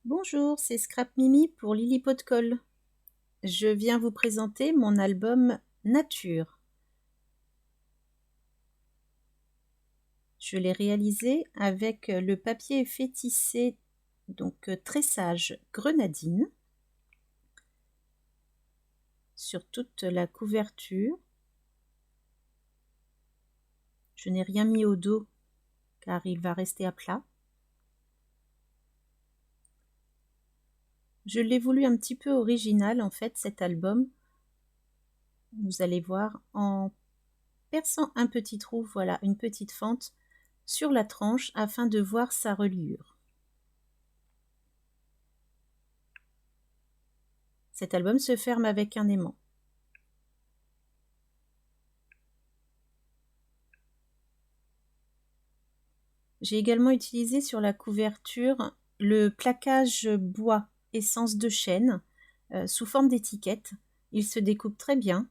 Bonjour, c'est Scrap Mimi pour Lilliput Call. Je viens vous présenter mon album Nature. Je l'ai réalisé avec le papier effet tissé, donc tressage grenadine, sur toute la couverture. Je n'ai rien mis au dos car il va rester à plat. Je l'ai voulu un petit peu original en fait cet album. Vous allez voir en perçant un petit trou, voilà une petite fente sur la tranche afin de voir sa reliure. Cet album se ferme avec un aimant. J'ai également utilisé sur la couverture le plaquage bois essence de chêne sous forme d'étiquette. Il se découpe très bien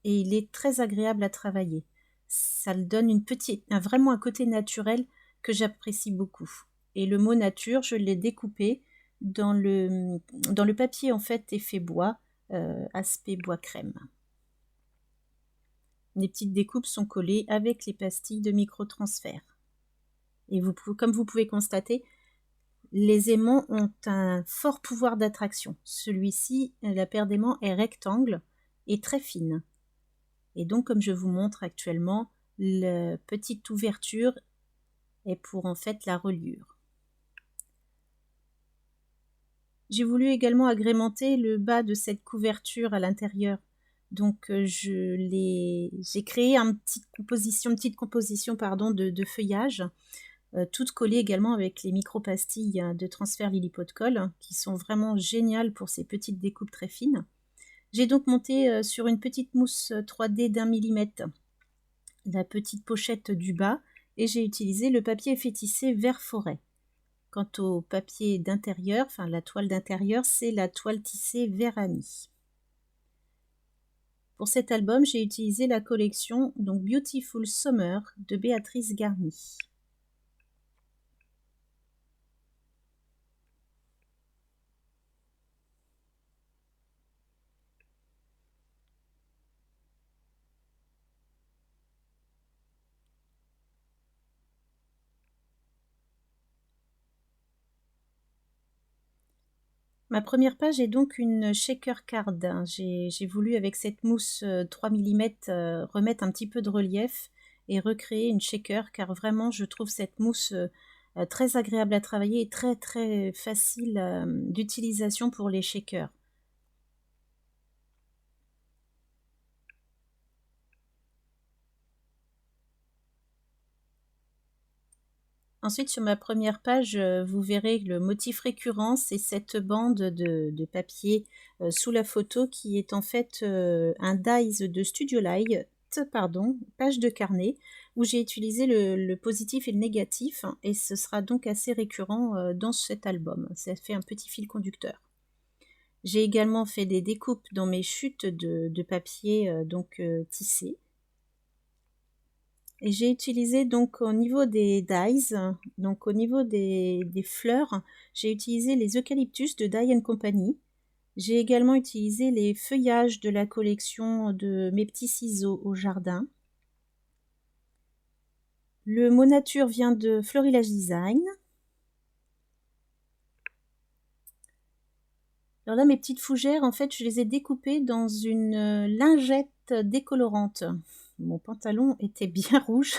et il est très agréable à travailler. Ça le donne vraiment un côté naturel que j'apprécie beaucoup. Et le mot nature, je l'ai découpé dans le papier en fait effet bois, aspect bois crème. Les petites découpes sont collées avec les pastilles de microtransfert. Et comme vous pouvez constater, les aimants ont un fort pouvoir d'attraction. Celui-ci, la paire d'aimants est rectangle et très fine. Et donc, comme je vous montre actuellement, la petite ouverture est pour en fait la reliure. J'ai voulu également agrémenter le bas de cette couverture à l'intérieur. Donc, j'ai créé une petite composition de feuillage. Toutes collées également avec les micro-pastilles de transfert Lilliput Call qui sont vraiment géniales pour ces petites découpes très fines. J'ai donc monté sur une petite mousse 3D d'1 millimètre la petite pochette du bas et j'ai utilisé le papier effet tissé vert forêt. Quant au papier d'intérieur, enfin la toile d'intérieur, c'est la toile tissée vert anis. Pour cet album, j'ai utilisé la collection donc Beautiful Summer de Béatrice Garny. Ma première page est donc une shaker card. J'ai voulu avec cette mousse 3 mm remettre un petit peu de relief et recréer une shaker car vraiment je trouve cette mousse très agréable à travailler et très très facile d'utilisation pour les shakers. Ensuite, sur ma première page, vous verrez le motif récurrent, c'est cette bande de papier sous la photo qui est en fait un dies de Studio Light, page de carnet, où j'ai utilisé le positif et le négatif, et ce sera donc assez récurrent dans cet album. Ça fait un petit fil conducteur. J'ai également fait des découpes dans mes chutes de papier tissé. Et j'ai utilisé donc au niveau des dies, donc au niveau des fleurs, j'ai utilisé les eucalyptus de Die Company. J'ai également utilisé les feuillages de la collection de mes petits ciseaux au jardin. Le mot nature vient de Florilège Design. Alors là, mes petites fougères, en fait, je les ai découpées dans une lingette décolorante. Mon pantalon était bien rouge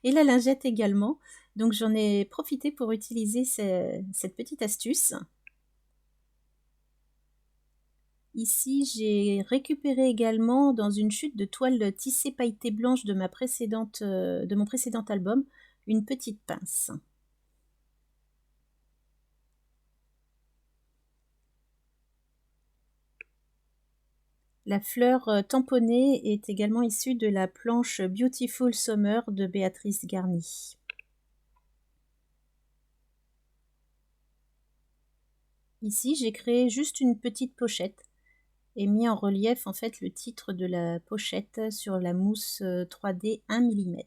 et la lingette également. Donc j'en ai profité pour utiliser cette petite astuce. Ici, j'ai récupéré également dans une chute de toile tissée pailletée blanche de mon précédent album, une petite pince. La fleur tamponnée est également issue de la planche Beautiful Summer de Béatrice Garny. Ici, j'ai créé juste une petite pochette et mis en relief en fait le titre de la pochette sur la mousse 3D 1 mm.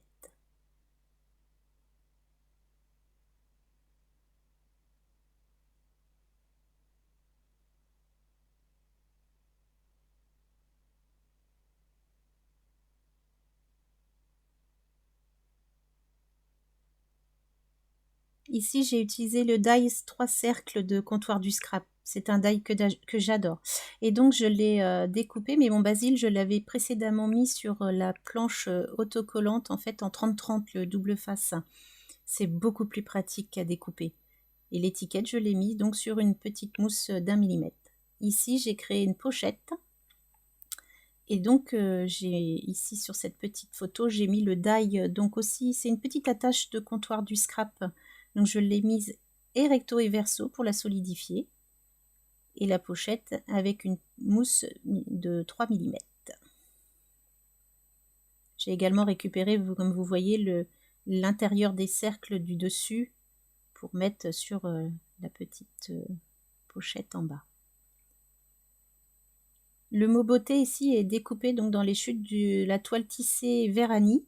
Ici, j'ai utilisé le die 3 cercles de Comptoir du Scrap. C'est un die que j'adore. Et donc, je l'ai découpé, mais mon basil, je l'avais précédemment mis sur la planche autocollante, en fait, en 30-30, le double face. C'est beaucoup plus pratique qu'à découper. Et l'étiquette, je l'ai mise donc sur une petite mousse d'1 millimètre. Ici, j'ai créé une pochette. Et donc, ici, sur cette petite photo, j'ai mis le die. Donc aussi, c'est une petite attache de Comptoir du Scrap. Donc, je l'ai mise et recto et verso pour la solidifier. Et la pochette avec une mousse de 3 millimètres. J'ai également récupéré, comme vous voyez, l'intérieur des cercles du dessus pour mettre sur la petite pochette en bas. Le mot beauté ici est découpé donc dans les chutes de la toile tissée Verani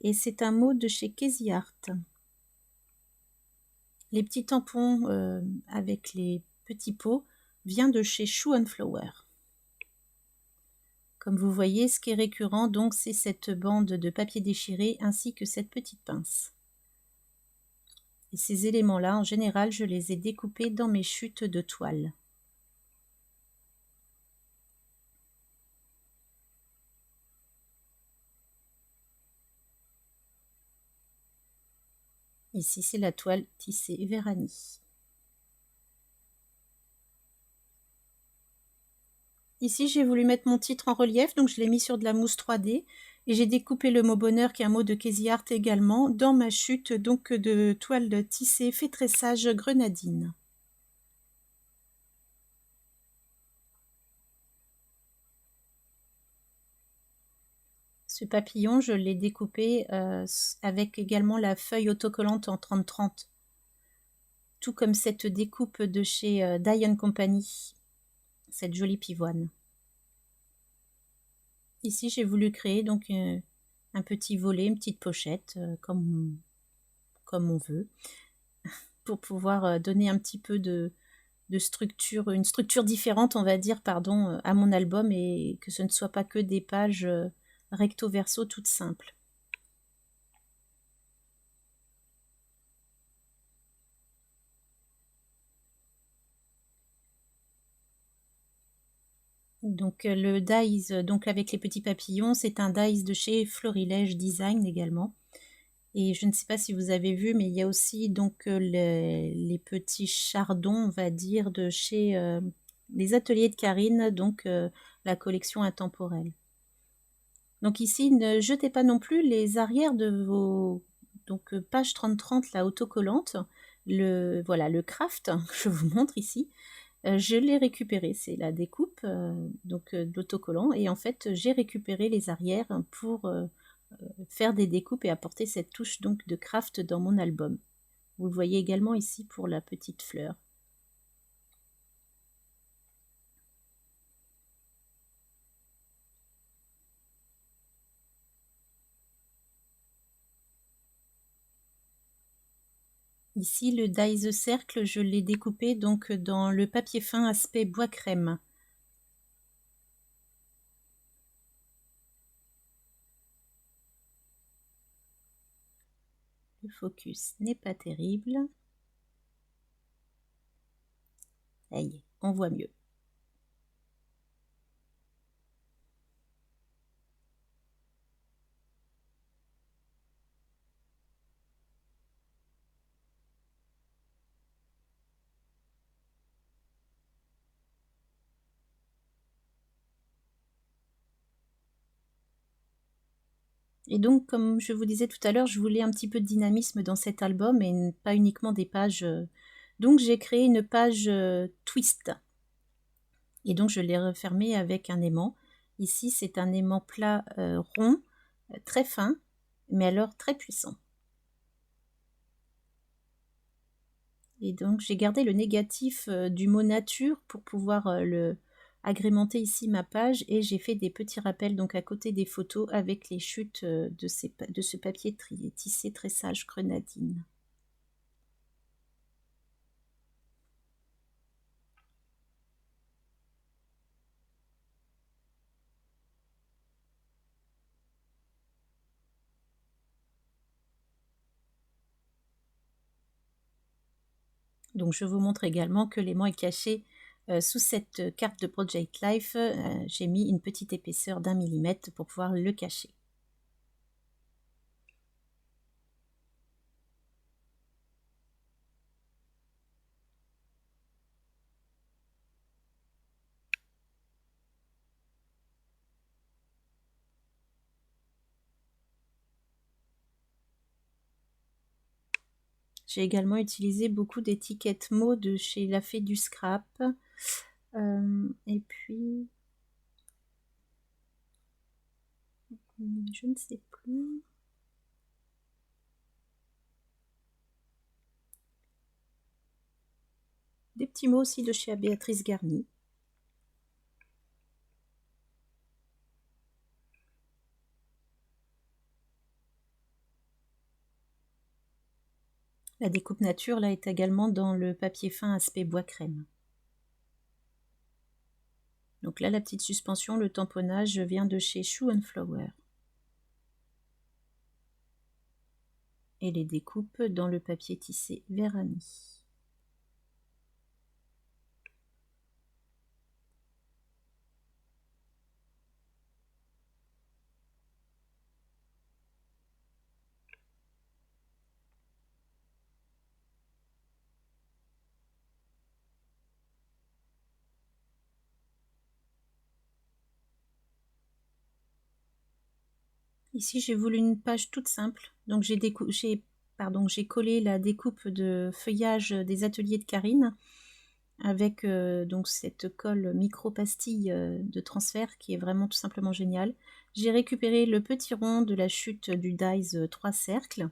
et c'est un mot de chez Casey Art. Les petits tampons avec les petits pots vient de chez Shoe and Flower. Comme vous voyez, ce qui est récurrent donc c'est cette bande de papier déchiré ainsi que cette petite pince. Et ces éléments-là, en général, je les ai découpés dans mes chutes de toile. Ici, c'est la toile tissée Verani. Ici, j'ai voulu mettre mon titre en relief, donc je l'ai mis sur de la mousse 3D. Et j'ai découpé le mot bonheur, qui est un mot de Casey Art également, dans ma chute donc de toile tissée fait tressage grenadine. Ce papillon, je l'ai découpé avec également la feuille autocollante en 30-30. Tout comme cette découpe de chez Diane Company, cette jolie pivoine. Ici, j'ai voulu créer donc un petit volet, une petite pochette, comme on veut, pour pouvoir donner un petit peu de structure, une structure différente, on va dire, pardon, à mon album et que ce ne soit pas que des pages recto-verso toutes simples. Donc le dies, donc avec les petits papillons, c'est un dies de chez Florilège Design également. Et je ne sais pas si vous avez vu, mais il y a aussi donc les petits chardons, on va dire, de chez les ateliers de Karine, donc la collection intemporelle. Donc ici, ne jetez pas non plus les arrières de vos donc page 30-30, la autocollante. Voilà, le craft que je vous montre ici. Je l'ai récupéré, c'est la découpe d'autocollant. Et en fait, j'ai récupéré les arrières pour faire des découpes et apporter cette touche donc de craft dans mon album. Vous le voyez également ici pour la petite fleur. Ici, le dies cercle, je l'ai découpé donc dans le papier fin aspect bois crème. Le focus n'est pas terrible. Ça y est, on voit mieux. Et donc, comme je vous disais tout à l'heure, je voulais un petit peu de dynamisme dans cet album et pas uniquement des pages. Donc, j'ai créé une page twist. Et donc, je l'ai refermée avec un aimant. Ici, c'est un aimant plat rond, très fin, mais alors très puissant. Et donc, j'ai gardé le négatif du mot nature pour pouvoir agrémenter ici ma page et j'ai fait des petits rappels donc à côté des photos avec les chutes de ce papier tissé tressage grenadine. Donc je vous montre également que l'aimant est caché sous cette carte de Project Life. J'ai mis une petite épaisseur d'1 millimètre pour pouvoir le cacher. J'ai également utilisé beaucoup d'étiquettes mots de chez La Fée du Scrap. Et puis, je ne sais plus. Des petits mots aussi de chez Béatrice Garny. La découpe nature là est également dans le papier fin aspect bois crème. Donc là, la petite suspension, le tamponnage vient de chez Shoe and Flower. Et les découpes dans le papier tissé Vérani. Ici, j'ai voulu une page toute simple, donc j'ai collé la découpe de feuillage des ateliers de Karine avec donc cette colle micro-pastille de transfert qui est vraiment tout simplement géniale. J'ai récupéré le petit rond de la chute du Dies 3 cercles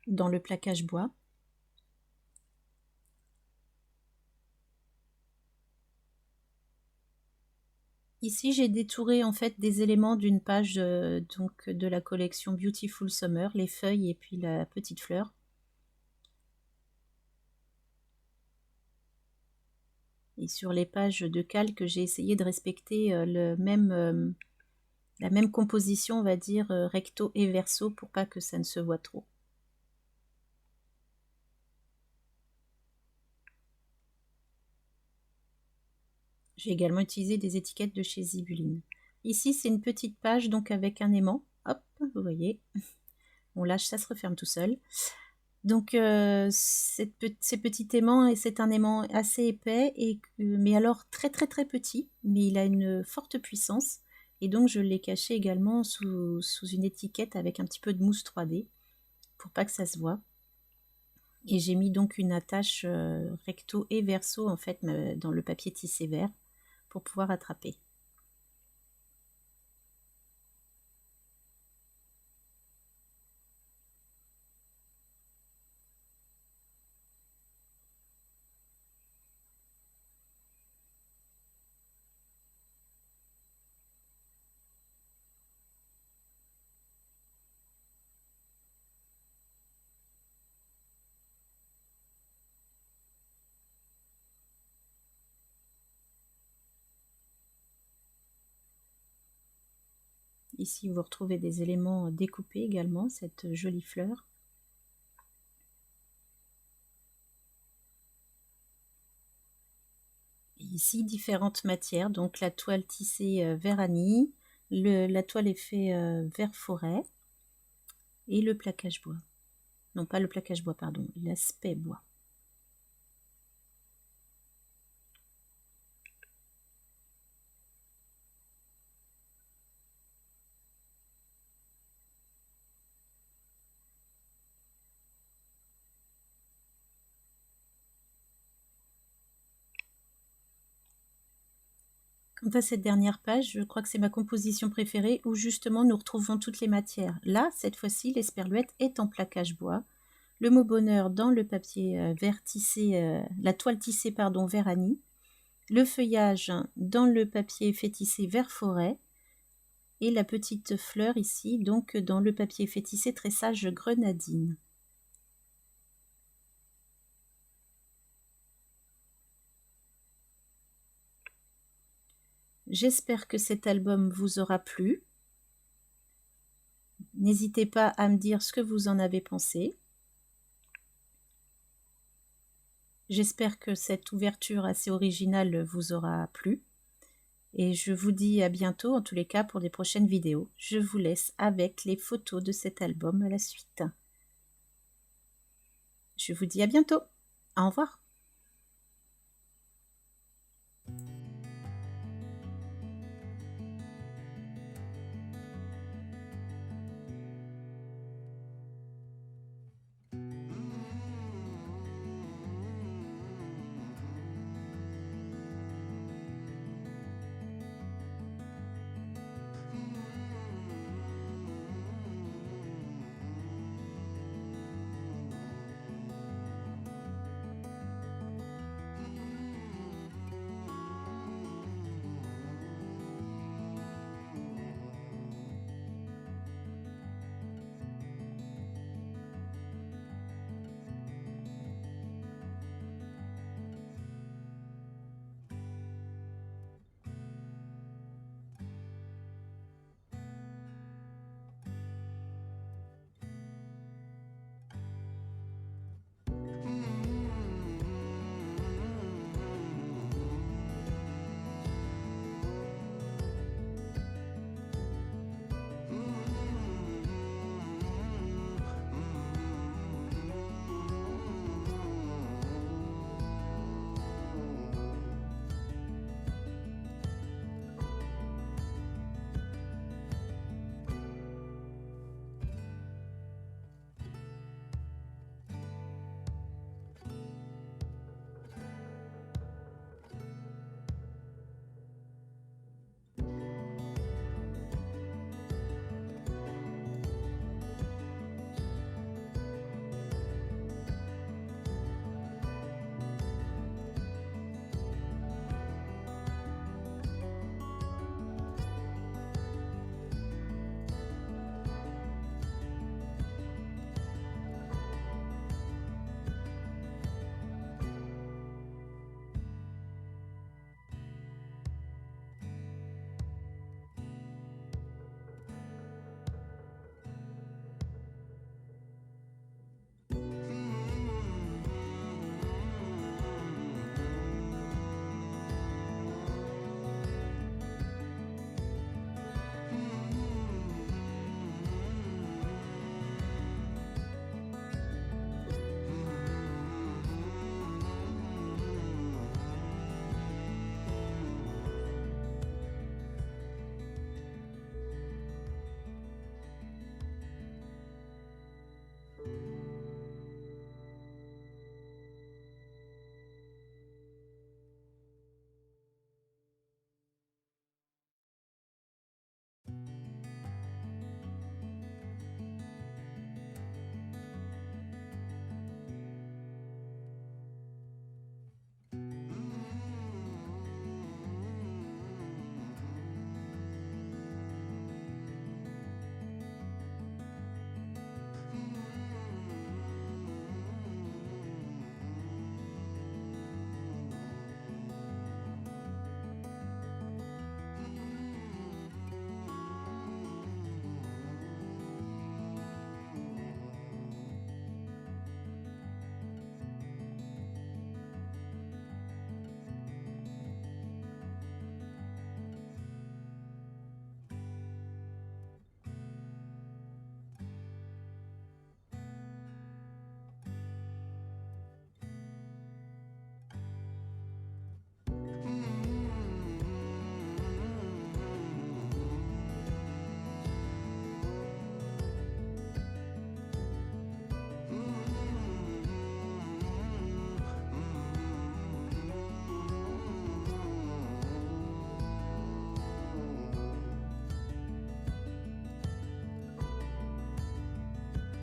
dans le plaquage bois. Ici, j'ai détouré en fait des éléments d'une page donc de la collection Beautiful Summer, les feuilles et puis la petite fleur. Et sur les pages de calque, j'ai essayé de respecter la même composition, on va dire, recto et verso pour pas que ça ne se voit trop. J'ai également utilisé des étiquettes de chez Zibuline. Ici, c'est une petite page donc avec un aimant. Hop, vous voyez. On lâche, ça se referme tout seul. Donc, ces petits aimants, et c'est un aimant assez épais, mais alors très très très petit, mais il a une forte puissance. Et donc, je l'ai caché également sous une étiquette avec un petit peu de mousse 3D pour pas que ça se voit. Et j'ai mis donc une attache recto et verso en fait dans le papier tissé vert pour pouvoir attraper. Ici, vous retrouvez des éléments découpés également, cette jolie fleur. Et ici, différentes matières, donc la toile tissée Vérani, la toile effet vert forêt et le plaquage bois. Non, pas le plaquage bois, pardon, l'aspect bois. Quant à cette dernière page, je crois que c'est ma composition préférée où justement nous retrouvons toutes les matières. Là, cette fois-ci, l'esperluette est en plaquage bois. Le mot bonheur dans le papier vert tissé, la toile tissée pardon Vérani. Le feuillage dans le papier fait tissé vert forêt. Et la petite fleur ici, donc dans le papier fait tissé tressage grenadine. J'espère que cet album vous aura plu. N'hésitez pas à me dire ce que vous en avez pensé. J'espère que cette ouverture assez originale vous aura plu et je vous dis à bientôt, en tous les cas, pour les prochaines vidéos. Je vous laisse avec les photos de cet album à la suite. Je vous dis à bientôt. Au revoir.